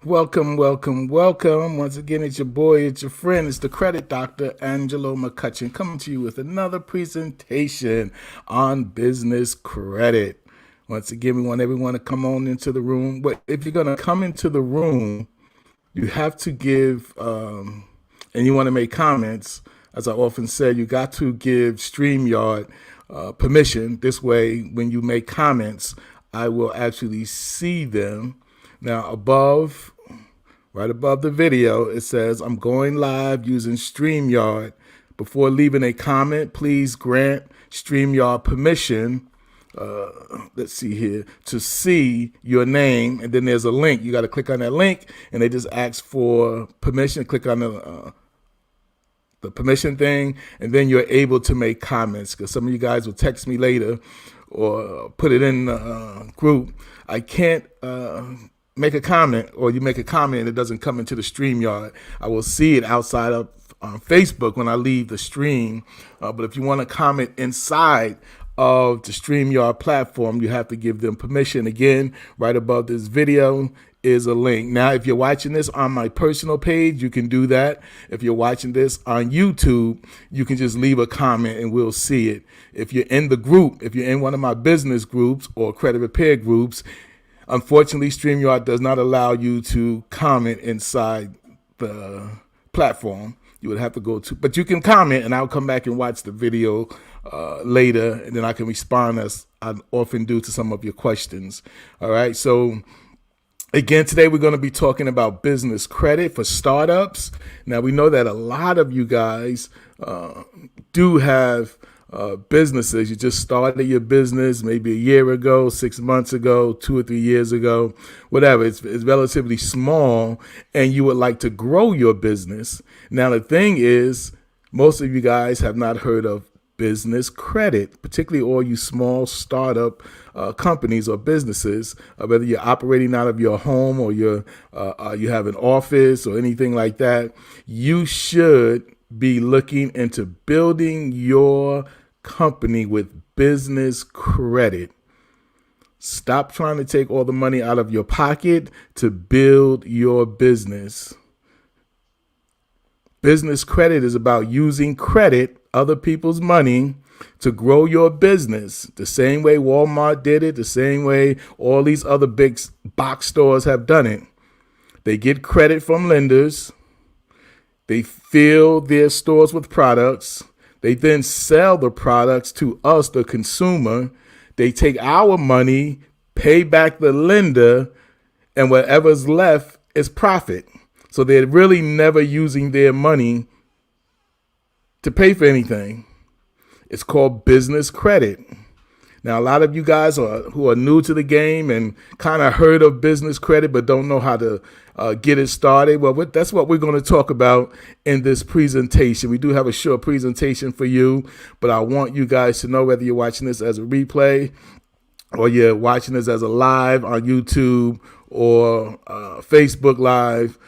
Welcome, welcome, welcome. Once again, it's your boy, it's your friend, it's the credit doctor, Angelo McCutcheon, coming to you with another presentation on business credit. Once again, we want everyone to come on into the room. But if you're going to come into the room, you have to give, and you want to make comments. As I often said, you got to give StreamYard permission. This way, when you make comments, I will actually see them. Now, right above the video, it says, I'm going live using StreamYard. Before leaving a comment, please grant StreamYard permission. Let's see here, to see your name. And then there's a link. You got to click on that link, and they just ask for permission. Click on the permission thing, and then you're able to make comments, because some of you guys will text me later or put it in the group. I can't make a comment, or you make a comment and it doesn't come into the StreamYard. I will see it outside of Facebook when I leave the stream. But if you want to comment inside of the StreamYard platform, you have to give them permission. Again, right above this video is a link. Now, if you're watching this on my personal page, you can do that. If you're watching this on YouTube, you can just leave a comment and we'll see it. If you're in the group, if you're in one of my business groups or credit repair groups, unfortunately, StreamYard does not allow you to comment inside the platform. You would have to go to, but you can comment, and I'll come back and watch the video later, and then I can respond as I often do to some of your questions. All right. So again, today we're going to be talking about business credit for startups. Now, we know that a lot of you guys do have businesses. You just started your business maybe a year ago, 6 months ago, 2 or 3 years ago, whatever. It's relatively small, and you would like to grow your business. Now, the thing is, most of you guys have not heard of business credit, particularly all you small startup companies or businesses, whether you're operating out of your home or you have an office or anything like that. You should be looking into building your company with business credit. Stop trying to take all the money out of your pocket to build your business. Business credit is about using credit, other people's money, to grow your business. The same way Walmart did it, the same way all these other big box stores have done it. They get credit from lenders. They fill their stores with products. They then sell the products to us, the consumer. They take our money, pay back the lender, and whatever's left is profit. So they're really never using their money to pay for anything. It's called business credit. Now, a lot of you guys who are new to the game and kind of heard of business credit but don't know how to get it started, well, that's what we're going to talk about in this presentation. We do have a short presentation for you, but I want you guys to know, whether you're watching this as a replay or you're watching this as a live on YouTube or Facebook Live,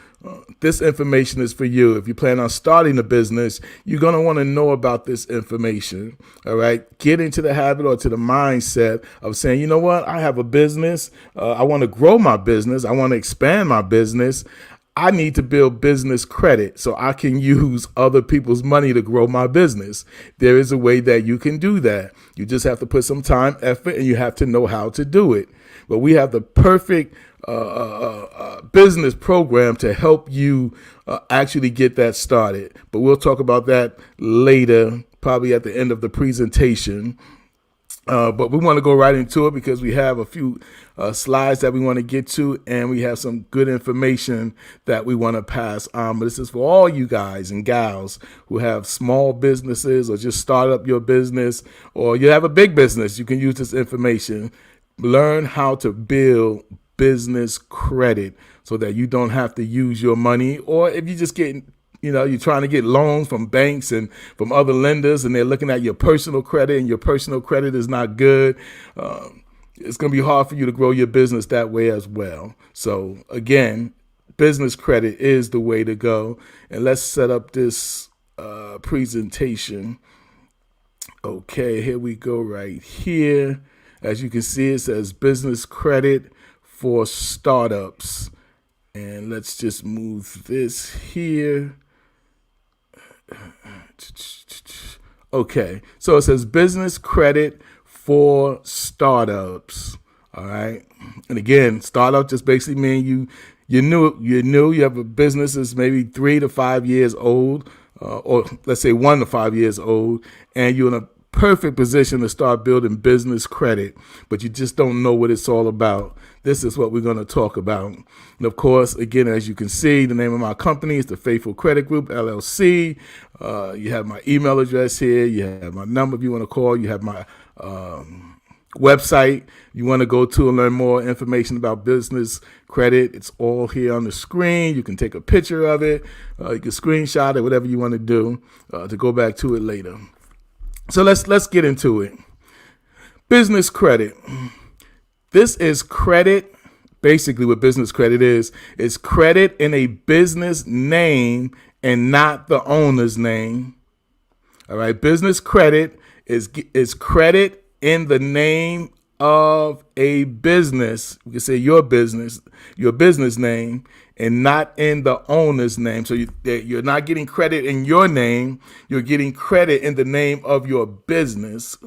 this information is for you. If you plan on starting a business, you're going to want to know about this information. All right. Get into the habit or to the mindset of saying, you know what? I have a business. I want to grow my business. I want to expand my business. I need to build business credit so I can use other people's money to grow my business. There is a way that you can do that. You just have to put some time, effort, and you have to know how to do it. But we have the perfect business program to help you actually get that started. But we'll talk about that later, probably at the end of the presentation. But we want to go right into it because we have a few slides that we want to get to, and we have some good information that we want to pass on. But this is for all you guys and gals who have small businesses or just start up your business, or you have a big business. You can use this information. Learn how to build business credit so that you don't have to use your money, or if you just get, you're trying to get loans from banks and from other lenders, and they're looking at your personal credit, and your personal credit is not good. It's going to be hard for you to grow your business that way as well. So again, business credit is the way to go. And let's set up this presentation. Okay, here we go right here. As you can see, it says business credit for startups. And let's just move this here. Okay, so it says business credit for startups. All right, and again, startup just basically mean you're new, you have a business that's maybe 3 to 5 years old, or let's say 1 to 5 years old, and you're in a perfect position to start building business credit, but you just don't know what it's all about. This is what we're going to talk about. And of course, again, as you can see, the name of my company is the Faithful Credit Group, LLC. You have my email address here. You have my number if you want to call. You have my website you want to go to and learn more information about business credit. It's all here on the screen. You can take a picture of it. You can screenshot it, whatever you want to do to go back to it later. So let's get into it. Business credit. This is credit. Basically, what business credit is credit in a business name and not the owner's name. All right. Business credit is credit in the name of a business. We can say your business name, and not in the owner's name. So you're not getting credit in your name. You're getting credit in the name of your business.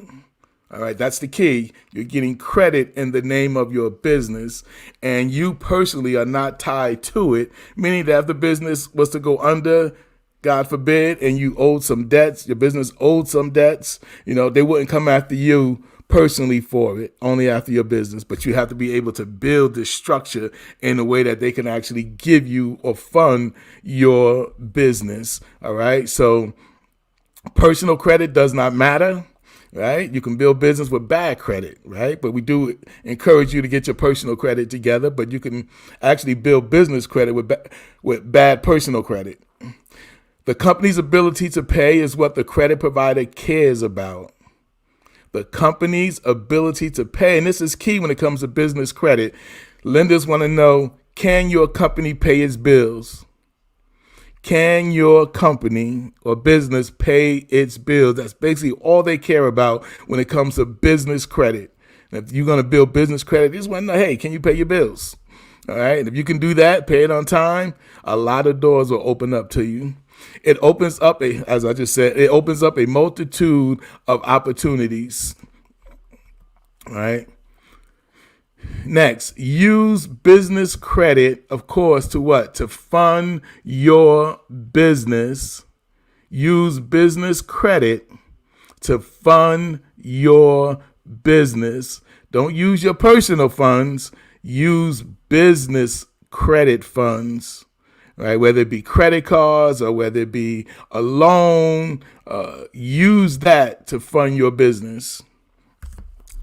All right, that's the key. You're getting credit in the name of your business, and you personally are not tied to it, meaning that if the business was to go under, God forbid, and you owed some debts, your business owed some debts, they wouldn't come after you personally for it, only after your business. But you have to be able to build this structure in a way that they can actually give you or fund your business. All right, so personal credit does not matter. Right? You can build business with bad credit, right? But we do encourage you to get your personal credit together, but you can actually build business credit with bad personal credit. The company's ability to pay is what the credit provider cares about. The company's ability to pay, and this is key when it comes to business credit. Lenders want to know, can your company pay its bills? Can your company or business pay its bills? That's basically all they care about when it comes to business credit. And if you're going to build business credit, they just want to know, hey, can you pay your bills? All right. And if you can do that, pay it on time, a lot of doors will open up to you. It opens up as I just said, it opens up a multitude of opportunities. All right. Next, use business credit, of course, to what? To fund your business. Use business credit to fund your business. Don't use your personal funds. Use business credit funds, right? Whether it be credit cards or whether it be a loan, use that to fund your business.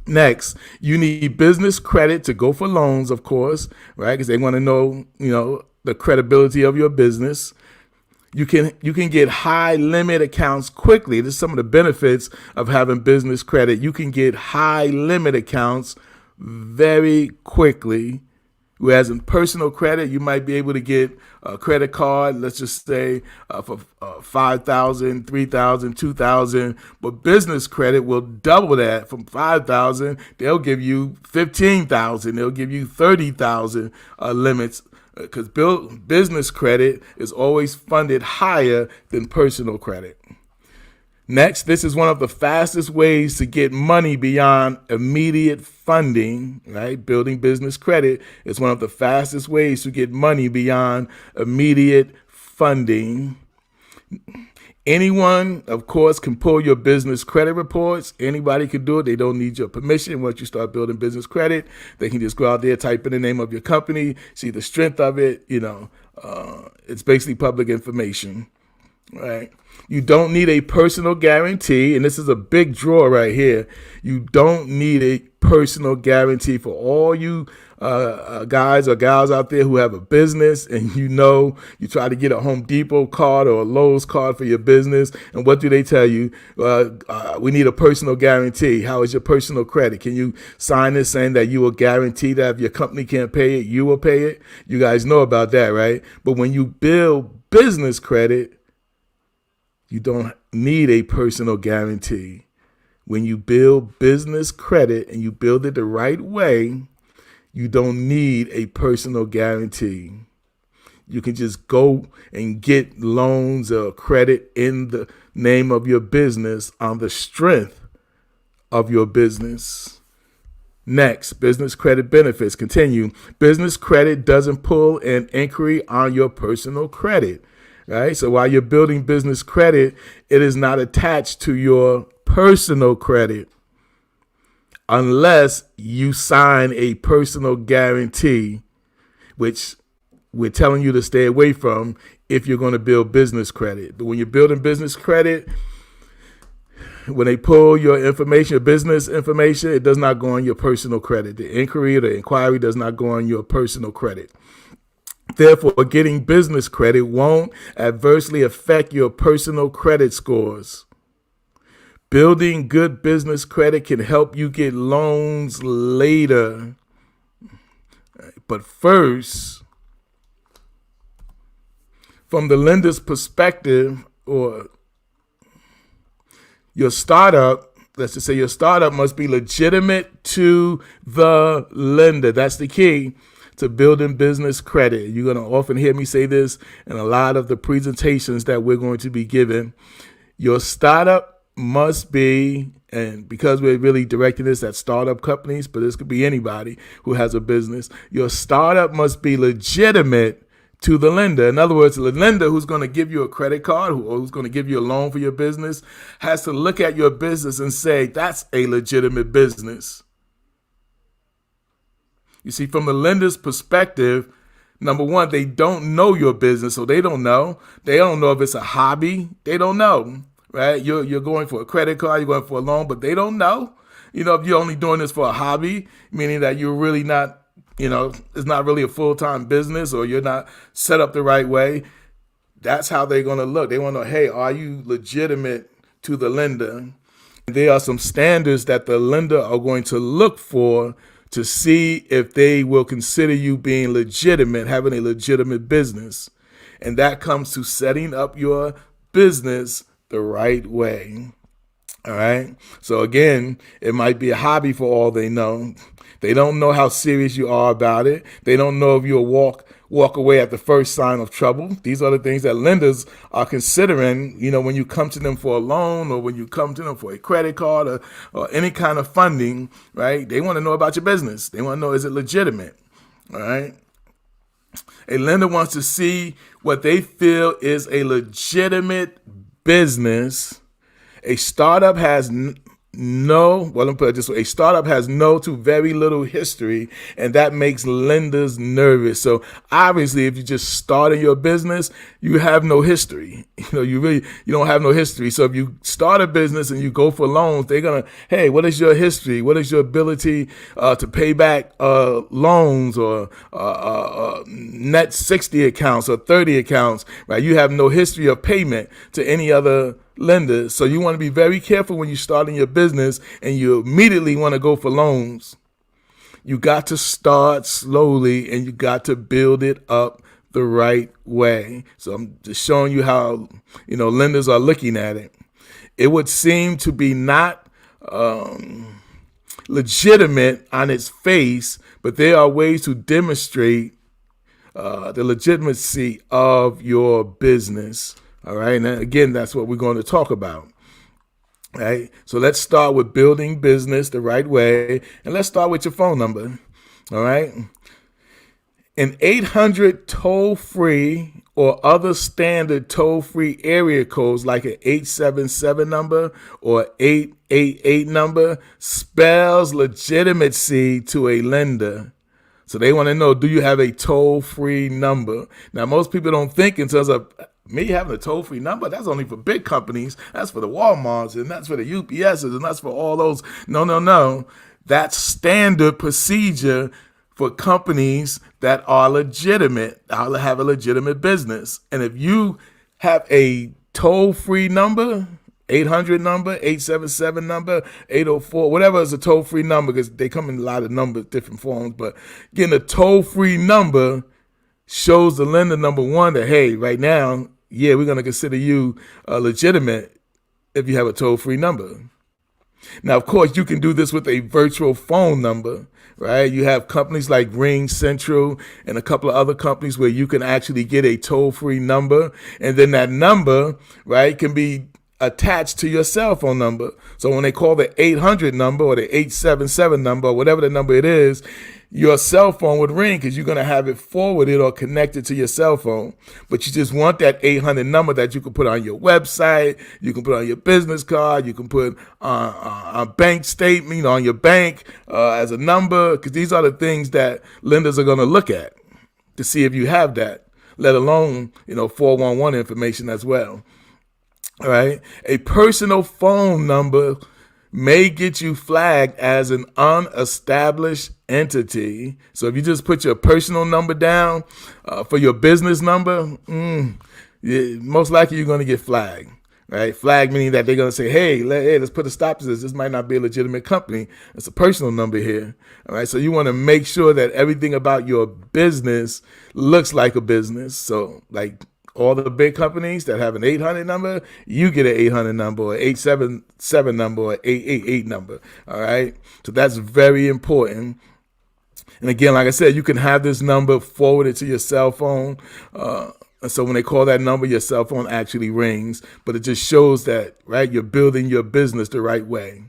Next, you need business credit to go for loans, of course, right? Because they want to know, the credibility of your business. You can get high limit accounts quickly. This is some of the benefits of having business credit. You can get high limit accounts very quickly. Whereas in personal credit, you might be able to get a credit card, let's just say for $5,000, $3,000, $2,000. But business credit will double that from $5,000. They'll give you $15,000. They'll give you $30,000 limits, because business credit is always funded higher than personal credit. Next, this is one of the fastest ways to get money beyond immediate funding, right? Building business credit is one of the fastest ways to get money beyond immediate funding. Anyone, of course, can pull your business credit reports. Anybody can do it. They don't need your permission. Once you start building business credit, they can just go out there, type in the name of your company, see the strength of it. It's basically public information, right? You don't need a personal guarantee, and this is a big draw right here. You don't need a personal guarantee. For all you guys or gals out there who have a business and you try to get a Home Depot card or a Lowe's card for your business, and what do they tell you? We need a personal guarantee. How is your personal credit? Can you sign this saying that you will guarantee that if your company can't pay it, you will pay it? You guys know about that, right? But when you build business credit, you don't need a personal guarantee. When you build business credit and you build it the right way, you don't need a personal guarantee. You can just go and get loans or credit in the name of your business on the strength of your business. Next, business credit benefits. Continue. Business credit doesn't pull an inquiry on your personal credit, right? So while you're building business credit, it is not attached to your personal credit unless you sign a personal guarantee, which we're telling you to stay away from if you're going to build business credit. But when you're building business credit, when they pull your information, your business information, it does not go on your personal credit. The inquiry or the inquiry does not go on your personal credit. Therefore, getting business credit won't adversely affect your personal credit scores. Building good business credit can help you get loans later. But first, from the lender's perspective, or your startup, let's just say your startup must be legitimate to the lender. That's the key to building business credit. You're going to often hear me say this in a lot of the presentations that we're going to be giving. Your startup must be, and because we're really directing this at startup companies, but this could be anybody who has a business, your startup must be legitimate to the lender. In other words, the lender who's going to give you a credit card or who's going to give you a loan for your business has to look at your business and say, that's a legitimate business. You see, from the lender's perspective, number one, they don't know your business, so they don't know. They don't know if it's a hobby. They don't know, right? You're going for a credit card, you're going for a loan, but they don't know. If you're only doing this for a hobby, meaning that you're really not, it's not really a full-time business, or you're not set up the right way, that's how they're going to look. They want to know, hey, are you legitimate to the lender? There are some standards that the lender are going to look for to see if they will consider you being legitimate, having a legitimate business. And that comes to setting up your business the right way. All right. So again, it might be a hobby for all they know. They don't know how serious you are about it. They don't know if you'll walk away at the first sign of trouble. These are the things that lenders are considering, when you come to them for a loan, or when you come to them for a credit card, or any kind of funding, right? They want to know about your business. They want to know, is it legitimate? All right. A lender wants to see what they feel is a legitimate business. A startup has let me put it this way. A startup has no to very little history, and that makes lenders nervous. So obviously, if you just started your business, you have no history. You don't have no history. So if you start a business and you go for loans, they're gonna, hey, what is your history? What is your ability to pay back loans, or net 60 accounts or 30 accounts? Right? You have no history of payment to any other lender. So you want to be very careful when you're starting your business and you immediately want to go for loans. You got to start slowly, and you got to build it up the right way. So I'm just showing you how, lenders are looking at it. It would seem to be not legitimate on its face, but there are ways to demonstrate the legitimacy of your business. All right. And again, that's what we're going to talk about. All right. So let's start with building business the right way. And let's start with your phone number. All right. An 800 toll-free or other standard toll-free area codes like an 877 number or 888 number spells legitimacy to a lender. So they want to know, do you have a toll-free number? Now, most people don't think in terms of me having a toll-free number. That's only for big companies. That's for the Walmarts, and that's for the UPSs, and that's for all those. No. That's standard procedure for companies that are legitimate, have a legitimate business. And if you have a toll-free number, 800 number, 877 number, 804, whatever is a toll-free number, because they come in a lot of numbers, different forms. But getting a toll-free number shows the lender, number one, that, hey, right now, we're going to consider you legitimate if you have a toll-free number. Now, of course, you can do this with a virtual phone number, right? You have companies like Ring Central and a couple of other companies where you can actually get a toll-free number, and then that number, right, can be attached to your cell phone number. So when they call the 800 number or the 877 number or whatever the number it is, your cell phone would ring because you're going to have it forwarded or connected to your cell phone. But you just want that 800 number that you can put on your website, you can put on your business card, you can put a bank statement on your bank as a number, because these are the things that lenders are going to look at to see if you have that, let alone 411 information as well. All right. A personal phone number may get you flagged as an unestablished entity. So if you just put your personal number down for your business number, most likely you're going to get flagged. Right? Flag meaning that they're going to say, hey, let's put a stop to this. This might not be a legitimate company. It's a personal number here. All right. So you want to make sure that everything about your business looks like a business. So like all the big companies that have an 800 number, you get an 800 number or 877 number or 888 number. All right. So that's very important. And again, like I said, you can have this number forwarded to your cell phone. So when they call that number, your cell phone actually rings, but it just shows that, right, you're building your business the right way.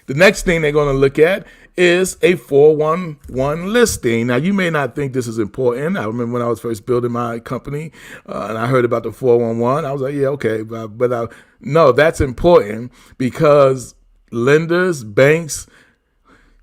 The next thing they're going to look at is a 411 listing. Now, you may not think this is important. I remember when I was first building my company and I heard about the 411, I was like, yeah, okay. But no, that's important because lenders, banks,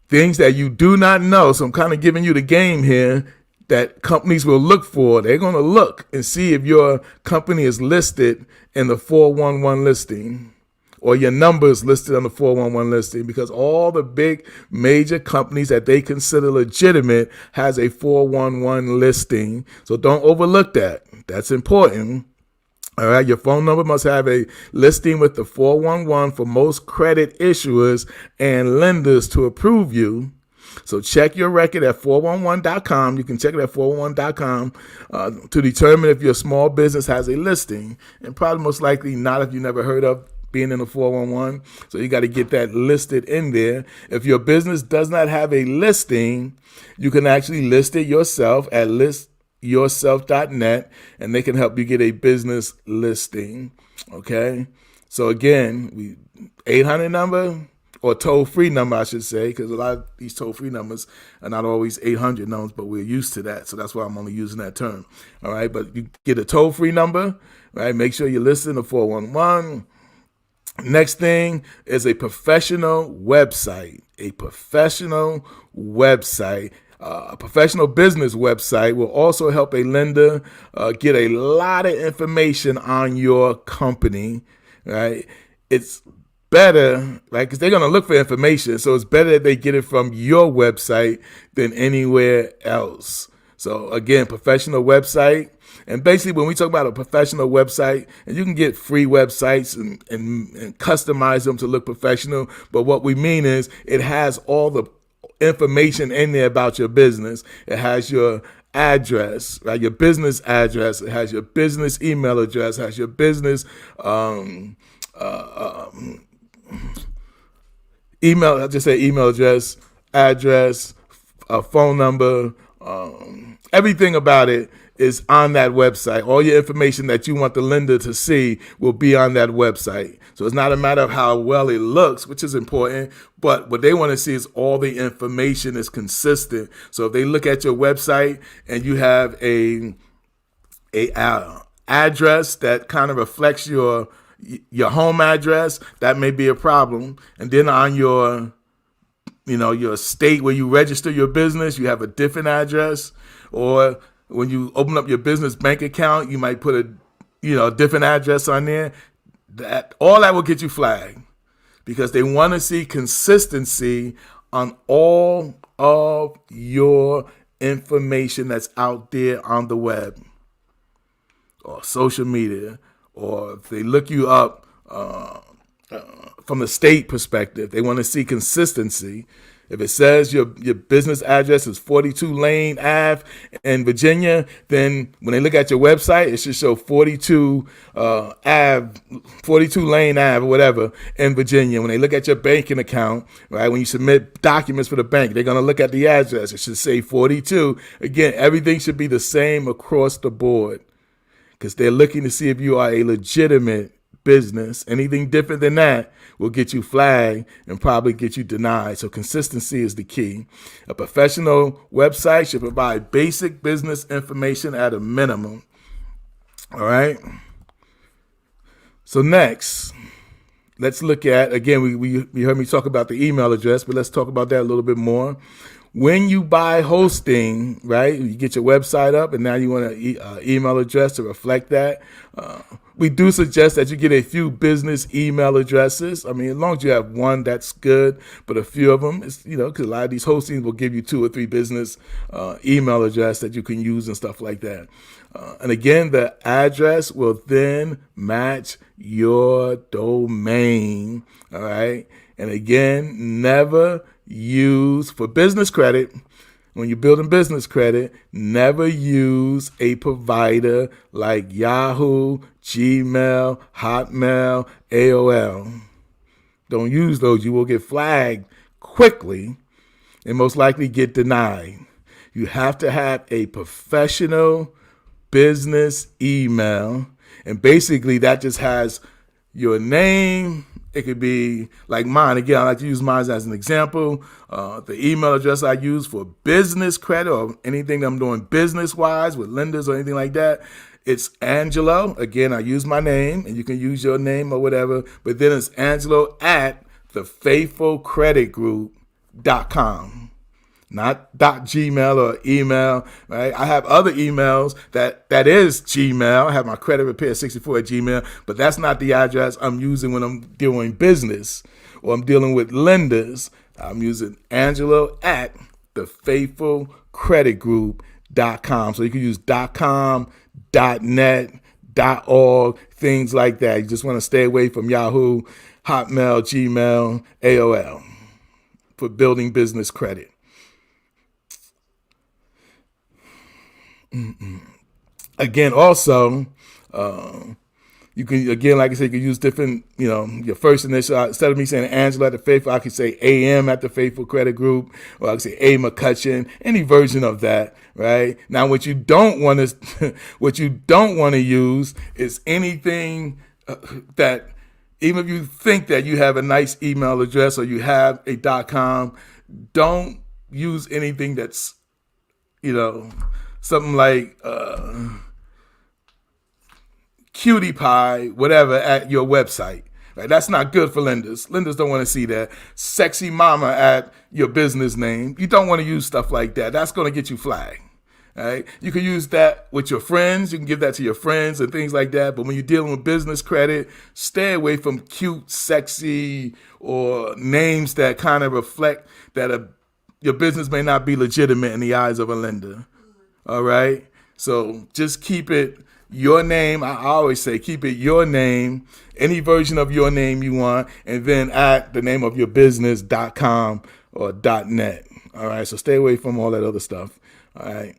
things that you do not know. So I'm kind of giving you the game here that companies will look for. They're going to look and see if your company is listed in the 411 listing, or your number is listed on the 411 listing, because all the big major companies that they consider legitimate has a 411 listing. So don't overlook that. That's important. All right. Your phone number must have a listing with the 411 for most credit issuers and lenders to approve you. So check your record at 411.com. You can check it at 411.com to determine if your small business has a listing, and probably most likely not if you never heard of being in the 411. So you got to get that listed in there. If your business does not have a listing, you can actually list it yourself at listyourself.net, and they can help you get a business listing. Okay. So again, 800 number, or toll-free number, I should say, because a lot of these toll-free numbers are not always 800 numbers, but we're used to that. So that's why I'm only using that term. All right. But you get a toll-free number, right? Make sure you're listed in the 411. Next thing is a professional website. A professional website. A professional business website will also help a lender get a lot of information on your company, right? It's better, right? Because they're going to look for information. So it's better that they get it from your website than anywhere else. So again, professional website. And basically when we talk about a professional website, and you can get free websites and customize them to look professional. But what we mean is it has all the information in there about your business. It has your address, right? Your business address. It has your business email address. It has your business email. I'll just say email address, address, phone number. Everything about it is on that website. All your information that you want the lender to see will be on that website. So it's not a matter of how well it looks, which is important, but what they want to see is all the information is consistent. So if they look at your website and you have a address that kind of reflects your home address, that may be a problem. And then on your state where you register your business, you have a different address. Or when you open up your business bank account, you might put a different address on there. All that will get you flagged, because they want to see consistency on all of your information that's out there on the web or social media, or if they look you up from the state perspective, they want to see consistency. If it says your business address is 42 Lane Ave in Virginia, then when they look at your website, it should show 42 Lane Ave or whatever in Virginia. When they look at your banking account, right, when you submit documents for the bank, they're going to look at the address. It should say 42. Again, everything should be the same across the board because they're looking to see if you are a legitimate business. Anything different than that will get you flagged and probably get you denied. So consistency is the key. A professional website should provide basic business information at a minimum. All right. So next, let's look at, again, we heard me talk about the email address, but let's talk about that a little bit more. When you buy hosting, right, you get your website up and now you want an email address to reflect that. We do suggest that you get a few business email addresses. I mean, as long as you have one, that's good. But a few of them, because a lot of these hostings will give you 2 or 3 business email address that you can use and stuff like that. And again, the address will then match your domain. All right. And again, never use for business credit. When you're building business credit, never use a provider like Yahoo, Gmail, Hotmail, AOL. Don't use those. You will get flagged quickly and most likely get denied. You have to have a professional business email. And basically that just has your name. It could be like mine. Again, I like to use mine as an example. The email address I use for business credit or anything that I'm doing business-wise with lenders or anything like that, it's Angelo. Again, I use my name, and you can use your name or whatever, but then it's Angelo at thefaithfulcreditgroup.com. Not .gmail or email, right? I have other emails that is Gmail. I have my credit repair 64 at Gmail, but that's not the address I'm using when I'm doing business or I'm dealing with lenders. I'm using Angelo at thefaithfulcreditgroup.com. So you can use .com, .net, .org, things like that. You just want to stay away from Yahoo, Hotmail, Gmail, AOL for building business credit. Again, also, you can, again, like I said, you can use different, your first initial. Instead of me saying Angela at the Faithful, I could say AM at the Faithful Credit Group, or I could say A. McCutcheon, any version of that, right? Now, what you don't want to use is anything that, even if you think that you have a nice email address or you have a .com, don't use anything that's, something like cutie pie, whatever, at your website. Right? That's not good for lenders. Lenders don't want to see that. Sexy mama at your business name. You don't want to use stuff like that. That's going to get you flagged. Right? You can use that with your friends. You can give that to your friends and things like that. But when you're dealing with business credit, stay away from cute, sexy, or names that kind of reflect that your business may not be legitimate in the eyes of a lender. All right. So just keep it your name. I always say keep it your name, any version of your name you want, and then at the name of your business.com or .net. All right. So stay away from all that other stuff. All right.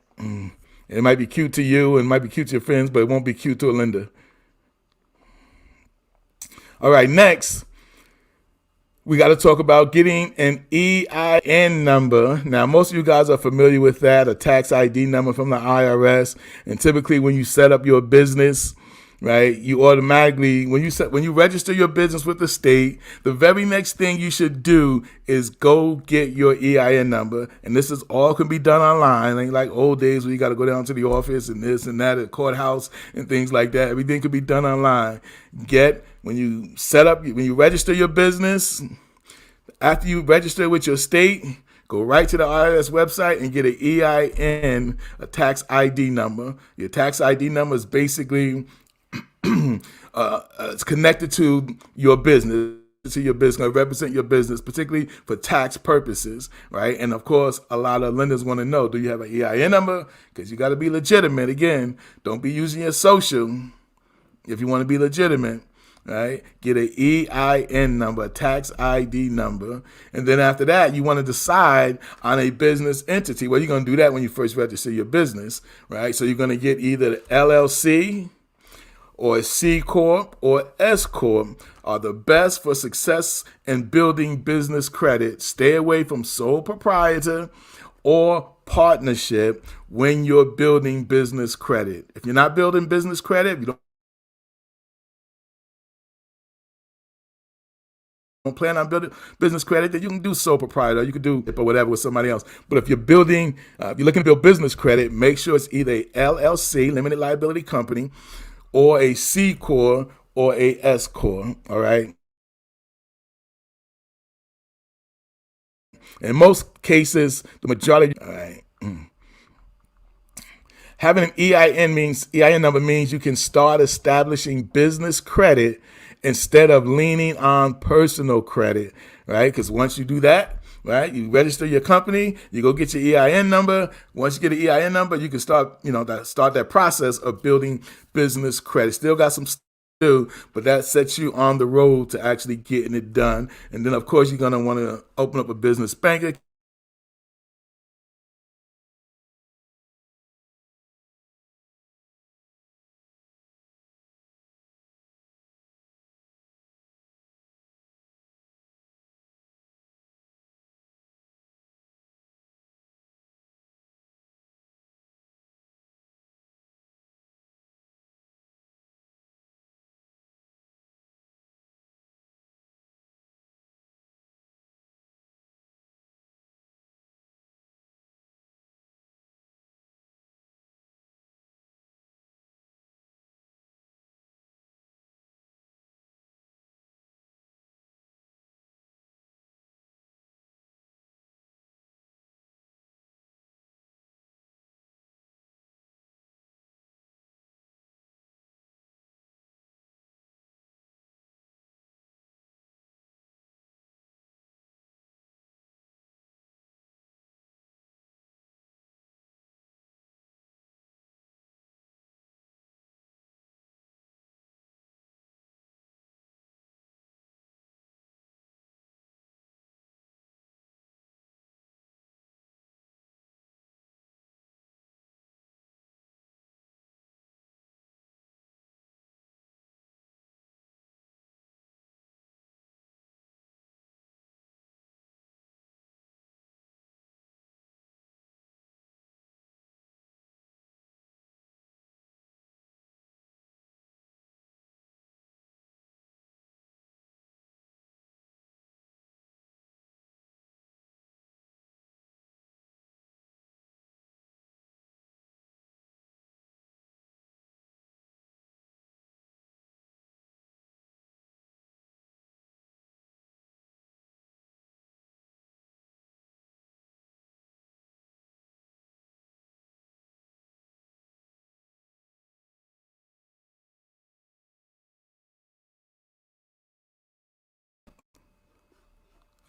It might be cute to you and might be cute to your friends, but it won't be cute to a lender. All right. Next, we got to talk about getting an EIN number. Now, most of you guys are familiar with that, a tax ID number from the IRS. And typically when you set up your business, right, you automatically, when you register your business with the state, the very next thing you should do is go get your EIN number. And this is all can be done online. Ain't like old days where you got to go down to the office and this and that, at the courthouse and things like that. Everything can be done online. When you register your business, after you register with your state, go right to the IRS website and get an EIN, a tax ID number. Your tax ID number is basically it's connected to your business. Going to represent your business, particularly for tax purposes, right? And of course, a lot of lenders want to know, do you have an EIN number? Because you got to be legitimate. Again, don't be using your social if you want to be legitimate. right? Get an EIN number, a tax ID number. And then after that, you want to decide on a business entity. Well, you're going to do that when you first register your business, right? So you're going to get either the LLC or a C Corp or S Corp are the best for success in building business credit. Stay away from sole proprietor or partnership when you're building business credit. If you're not building business credit, you don't plan on building business credit, then you can do sole proprietor. You can do it or whatever with somebody else. But if you're building, if you're looking to build business credit, make sure it's either a LLC, limited liability company, or a C Corp or a S Corp. All right. In most cases, the majority. All right. Having an EIN number means you can start establishing business credit instead of leaning on personal credit, right? Because once you do that, right, you register your company, you go get your EIN number. Once you get an EIN number, you can start, start that process of building business credit. Still got some do, but that sets you on the road to actually getting it done. And then, of course, you're going to want to open up a business bank account.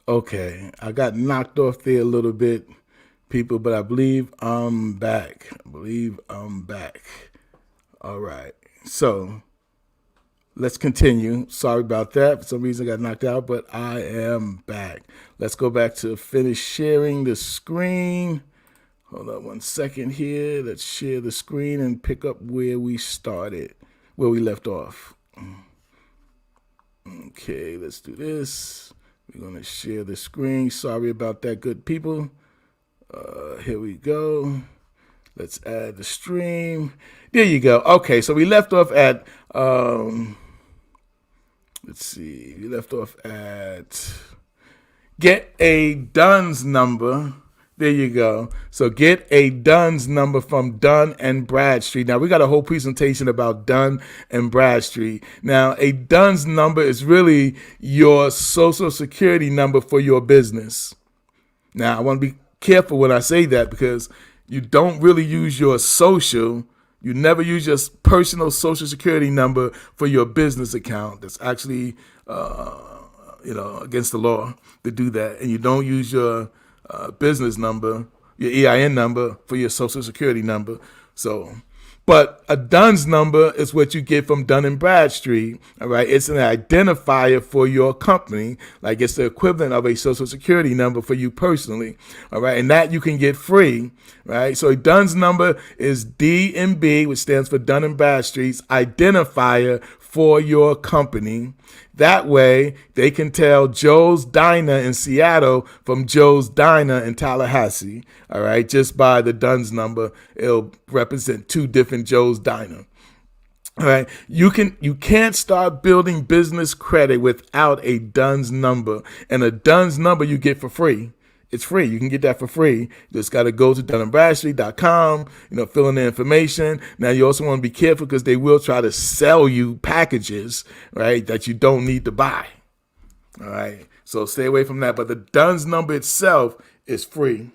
Okay, I got knocked off there a little bit, people, but I believe I'm back. All right. So let's continue. Sorry about that. For some reason I got knocked out, but I am back. Let's go back to finish sharing the screen. Hold on 1 second here. Let's share the screen and pick up where we started, where we left off. Okay, let's do this. We're going to share the screen. Sorry about that, good people. Here we go. Let's add the stream. There you go. Okay, so we left off at, let's see. We left off at get a DUNS number. There you go. So get a DUNS number from Dun and Bradstreet. Now, we got a whole presentation about Dun and Bradstreet. Now, a DUNS number is really your social security number for your business. Now, I want to be careful when I say that because you don't really use your social. You never use your personal social security number for your business account. That's actually, against the law to do that. And you don't use your business number, your EIN number for your social security number. So But a DUNS number is what you get from Dun and Bradstreet. All right, it's an identifier for your company, like it's the equivalent of a Social Security number for you personally. All right, and that you can get free. Right, so a DUNS number is DNB, which stands for Dun and Bradstreet's identifier for your company. That way, they can tell Joe's Diner in Seattle from Joe's Diner in Tallahassee. All right, just by the DUNS number, it'll represent two different Joe's Diner. All right, you can't start building business credit without a DUNS number, and a DUNS number you get for free. It's free. You can get that for free. You just got to go to dunandbradstreet.com, fill in the information. Now, you also want to be careful because they will try to sell you packages, right, that you don't need to buy. All right. So stay away from that. But the DUNS number itself is free.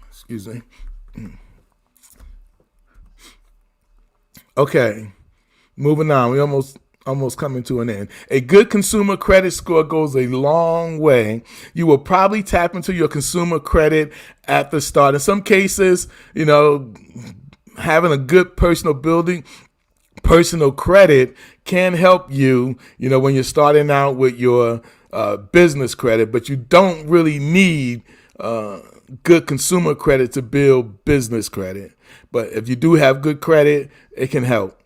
Excuse me. Okay. Moving on. We almost coming to an end. A good consumer credit score goes a long way. You will probably tap into your consumer credit at the start. In some cases, having a good personal credit can help you, when you're starting out with your business credit, but you don't really need good consumer credit to build business credit. But if you do have good credit, it can help.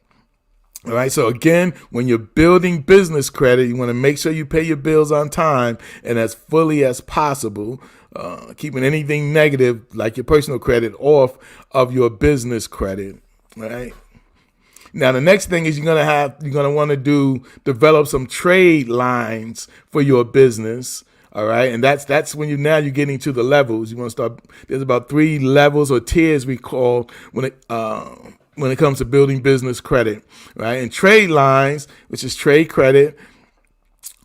All right. So again, when you're building business credit, you want to make sure you pay your bills on time and as fully as possible, keeping anything negative like your personal credit off of your business credit. All right. Now, the next thing is you're going to want to develop some trade lines for your business. All right. And that's when you're getting to the levels. You want to start. There's about 3 levels or tiers we call when it comes to building business credit, right? And trade lines, which is trade credit,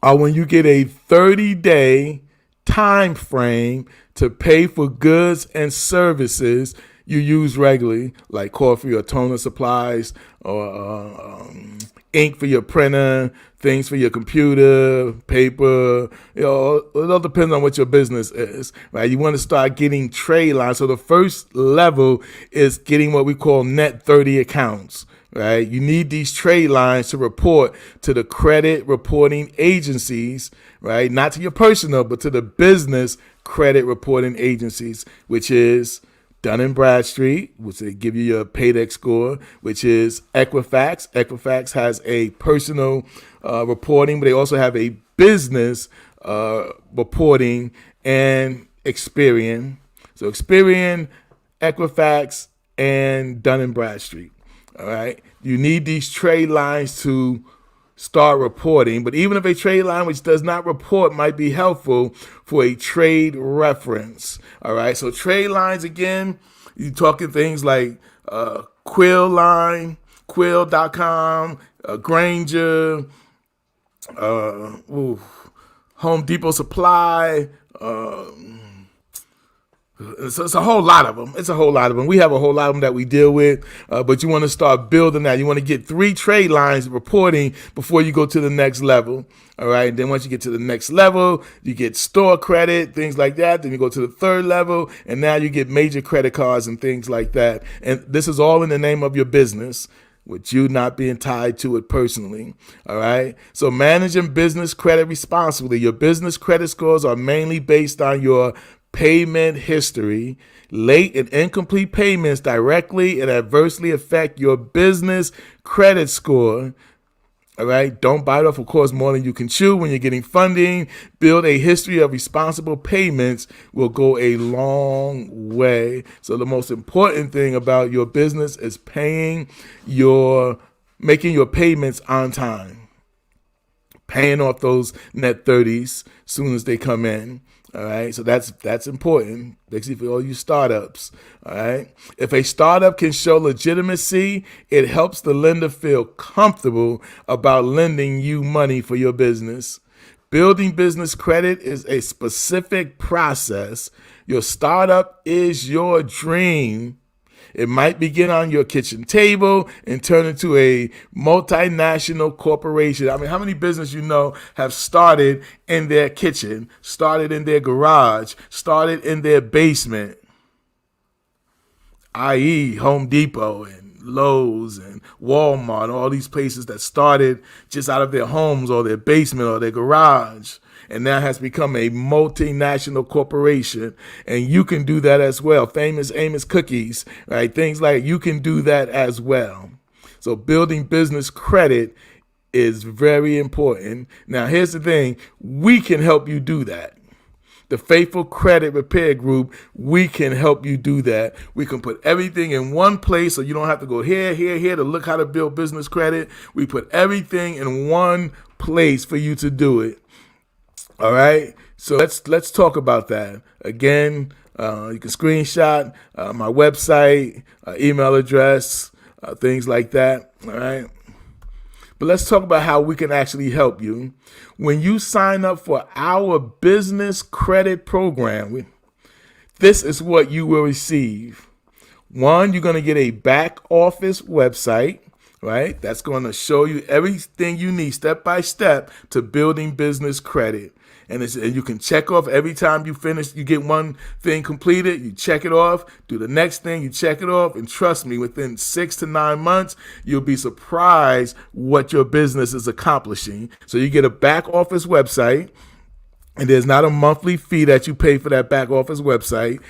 are when you get a 30-day time frame to pay for goods and services you use regularly, like coffee or toner supplies or ink for your printer, things for your computer, paper. It all depends on what your business is, right? You want to start getting trade lines. So the first level is getting what we call net 30 accounts, right? You need these trade lines to report to the credit reporting agencies, right? Not to your personal, but to the business credit reporting agencies, which is Dun & Bradstreet, which they give you your Paydex score, which is Equifax. Equifax has a personal reporting, but they also have a business reporting, and Experian. So Experian, Equifax, and Dun & Bradstreet. All right. You need these trade lines to start reporting, but even if a trade line which does not report might be helpful for a trade reference. All right, so trade lines, again, you're talking things like Quill line, Quill.com, Granger, Home Depot Supply. It's a whole lot of them. We have a whole lot of them that we deal with, but you want to start building that. You want to get 3 trade lines reporting before you go to the next level. All right. Then once you get to the next level, you get store credit, things like that. Then you go to the 3rd level, and now you get major credit cards and things like that. And this is all in the name of your business, with you not being tied to it personally. All right. So managing business credit responsibly. Your business credit scores are mainly based on your payment history. Late and incomplete payments directly and adversely affect your business credit score. All right. Don't bite off, of course, more than you can chew when you're getting funding. Build a history of responsible payments will go a long way. So the most important thing about your business is making your payments on time. Paying off those net 30s as soon as they come in. All right, so that's important, basically for all you startups. All right, if a startup can show legitimacy, it helps the lender feel comfortable about lending you money for your business. Building business credit is a specific process. Your startup is your dream. It might begin on your kitchen table and turn into a multinational corporation. I mean, how many businesses you know have started in their kitchen, started in their garage, started in their basement, i.e. Home Depot and Lowe's and Walmart, all these places that started just out of their homes or their basement or their garage, and now has become a multinational corporation. And you can do that as well. Famous Amos Cookies, right? Things like you can do that as well. So building business credit is very important. Now, here's the thing. We can help you do that. The Faithful Credit Repair Group, we can help you do that. We can put everything in one place so you don't have to go here to look how to build business credit. We put everything in one place for you to do it. All right, so let's talk about that. Again, you can screenshot my website, email address, things like that. All right, but let's talk about how we can actually help you. When you sign up for our business credit program, this is what you will receive. One, you're going to get a back office website, right? That's going to show you everything you need step by step to building business credit. And you can check off every time you finish, you get one thing completed, you check it off, do the next thing, you check it off, and trust me, within 6 to 9 months, you'll be surprised what your business is accomplishing. So you get a back office website, and there's not a monthly fee that you pay for that back office website.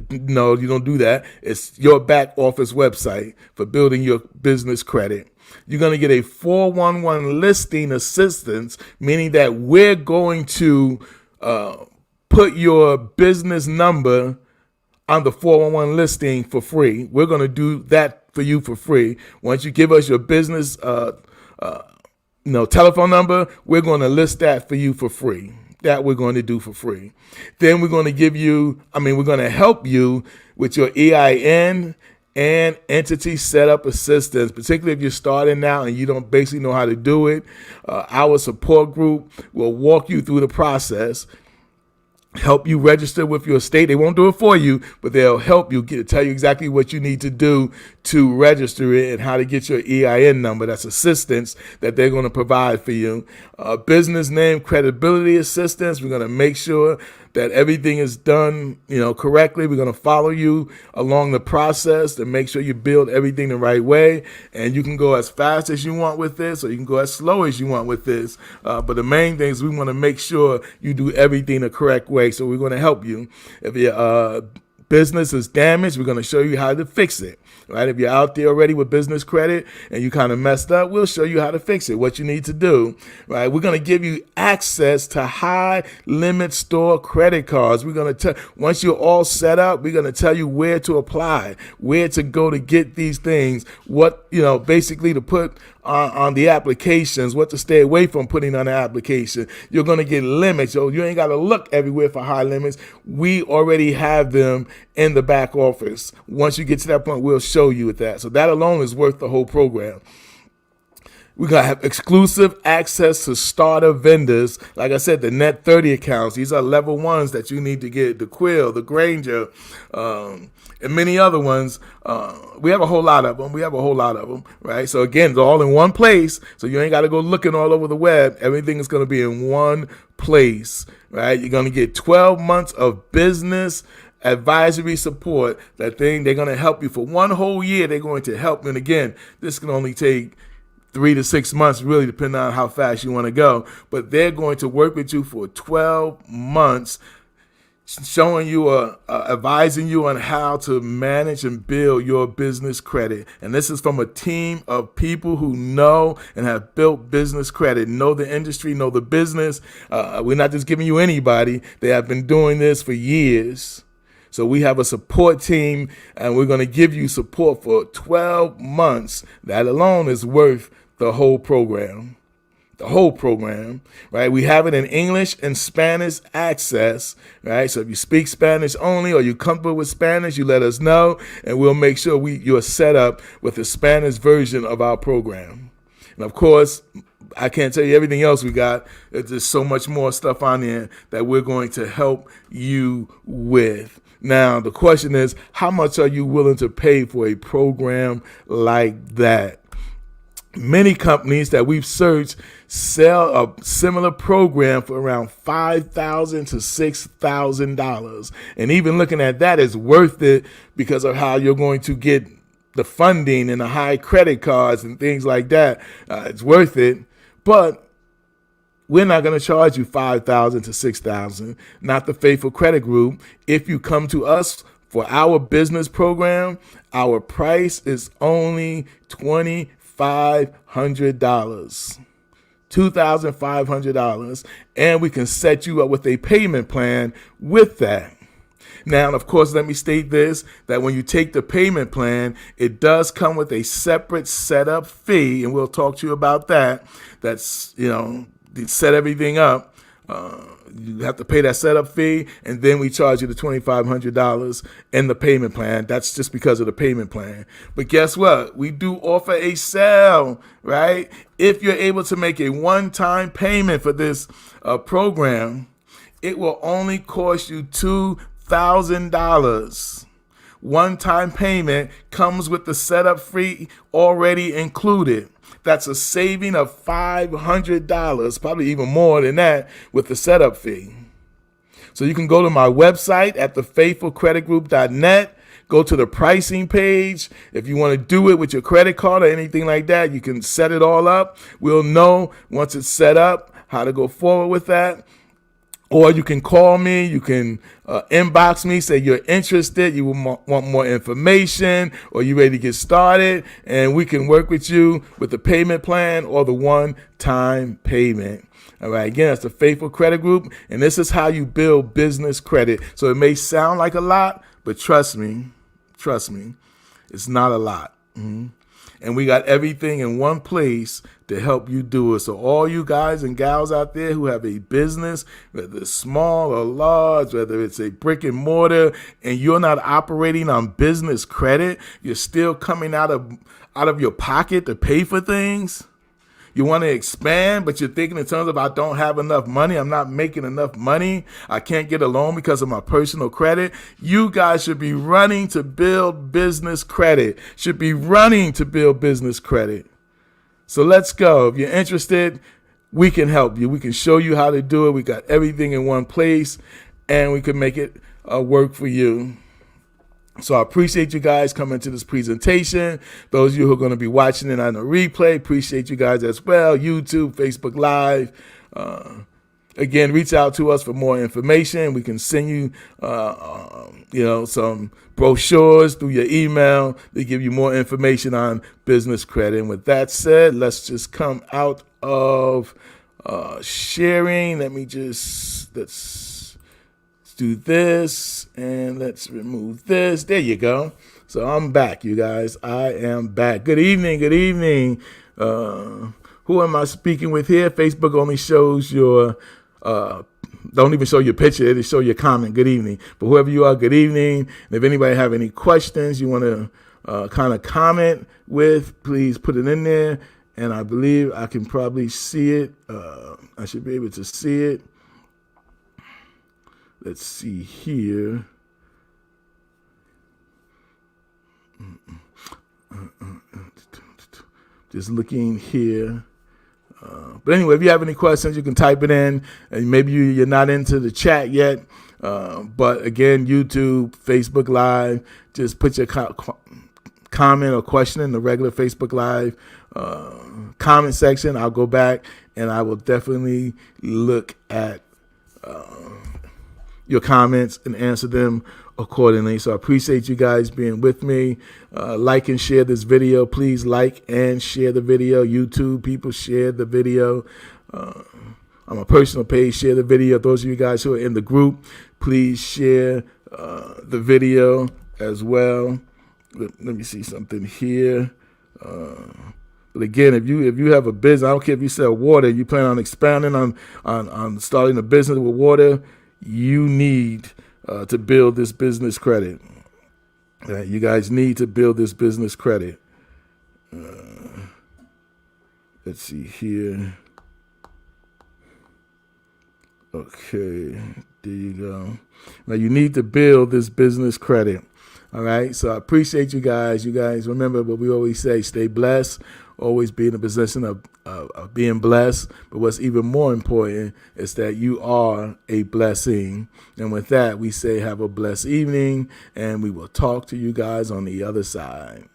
No, you don't do that. It's your back office website for building your business credit. You're going to get a 411 listing assistance, meaning that we're going to put your business number on the 411 listing for free. We're going to do that for you for free. Once you give us your business telephone number, we're going to list that for you for free. That we're going to do for free. Then we're going to help you with your EIN and entity setup assistance, particularly if you're starting now and you don't basically know how to do it. Our support group will walk you through the process, help you register with your state. They won't do it for you, but they'll help you tell you exactly what you need to do to register it and how to get your EIN number. That's assistance that they're going to provide for you. Business name credibility assistance. We're going to make sure that everything is done, correctly. We're going to follow you along the process to make sure you build everything the right way. And you can go as fast as you want with this, or you can go as slow as you want with this. But the main thing is we want to make sure you do everything the correct way. So we're going to help you. If your business is damaged, we're going to show you how to fix it. Right? If you're out there already with business credit and you kind of messed up, we'll show you how to fix it, what you need to do. Right? We're going to give you access to high limit store credit cards. We're going to once you're all set up, we're going to tell you where to apply, where to go to get these things, what, basically to put on the applications, what to stay away from putting on the application. You're going to get limits. So you ain't got to look everywhere for high limits. We already have them in the back office. Once you get to that point, we'll show you with that. So that alone is worth the whole program. We're going to have exclusive access to starter vendors. Like I said, the Net 30 accounts. These are level ones that you need to get. The Quill, the Granger, and many other ones. We have a whole lot of them. Right? So again, it's all in one place. So you ain't got to go looking all over the web. Everything is going to be in one place. Right? You're going to get 12 months of business advisory support. They're going to help you for one whole year. They're going to help you. And again, this can only take 3 to 6 months, really, depending on how fast you want to go. But they're going to work with you for 12 months, showing you, advising you on how to manage and build your business credit. And this is from a team of people who know and have built business credit, know the industry, know the business. We're not just giving you anybody. They have been doing this for years. So we have a support team, and we're going to give you support for 12 months. That alone is worth the whole program. Right? We have it in English and Spanish access, right? So if you speak Spanish only or you're comfortable with Spanish, you let us know, and we'll make sure you're set up with the Spanish version of our program. And of course, I can't tell you everything else we got. There's just so much more stuff on there that we're going to help you with. Now, the question is, how much are you willing to pay for a program like that? Many companies that we've searched sell a similar program for around $5,000 to $6,000. And even looking at that is worth it because of how you're going to get the funding and the high credit cards and things like that. It's worth it. But we're not going to charge you $5,000 to $6,000, not the Faithful Credit Group. If you come to us for our business program, our price is only $2,500. $2,500, and we can set you up with a payment plan with that. Now, of course, let me state this, that when you take the payment plan, it does come with a separate setup fee, and we'll talk to you about that. That's, to set everything up. You have to pay that setup fee, and then we charge you the $2,500 in the payment plan. That's just because of the payment plan. But guess what? We do offer a sale, right? If you're able to make a one-time payment for this program, it will only cost you $2,000. One-time payment comes with the setup fee already included. That's a saving of $500, probably even more than that with the setup fee. So you can go to my website at thefaithfulcreditgroup.net, go to the pricing page. If you want to do it with your credit card or anything like that, you can set it all up. We'll know once it's set up how to go forward with that. Or you can call me, you can inbox me, say you're interested, you want more information, or you're ready to get started, and we can work with you with the payment plan or the one-time payment. All right, again, that's the Faithful Credit Group, and this is how you build business credit. So it may sound like a lot, but trust me, it's not a lot. And we got everything in one place to help you do it. So all you guys and gals out there who have a business, whether it's small or large, whether it's a brick and mortar, and you're not operating on business credit, you're still coming out of your pocket to pay for things. You want to expand, but you're thinking in terms of, I don't have enough money. I'm not making enough money. I can't get a loan because of my personal credit. You guys should be running to build business credit. So let's go. If you're interested, we can help you. We can show you how to do it. We got everything in one place, and we can make it work for you. So I appreciate you guys coming to this presentation. Those of you who are going to be watching it on the replay, appreciate you guys as well. YouTube, Facebook Live. Again, reach out to us for more information. We can send you, some brochures through your email. They give you more information on business credit. And with that said, let's just come out of sharing. Let's do this, and let's remove this. There you go. So I'm back, you guys. I am back. Good evening. Who am I speaking with here? Facebook only shows your, don't even show your picture. It'll show your comment. Good evening. But whoever you are, good evening. And if anybody have any questions you want to kind of comment with, please put it in there. And I believe I can probably see it. I should be able to see it. Let's see here. Just looking here. But anyway, if you have any questions, you can type it in. And maybe you're not into the chat yet. But again, YouTube, Facebook Live, just put your comment or question in the regular Facebook Live comment section. I'll go back and I will definitely look at your comments and answer them accordingly. So I appreciate you guys being with me. Like and share this video. Please like and share the video. YouTube people, share the video. On my personal page, share the video. Those of you guys who are in the group, please share the video as well. Let me see something here. But again, if you have a business, I don't care if you sell water, you plan on expanding on starting a business with water, you need to build this business credit. You guys need to build this business credit. Let's see here. Okay, There you go. Now you need to build this business credit. All right. So I appreciate you guys. You guys remember what we always say: stay blessed. Always be in a position of being blessed. But what's even more important is that you are a blessing. And with that, we say have a blessed evening, and we will talk to you guys on the other side.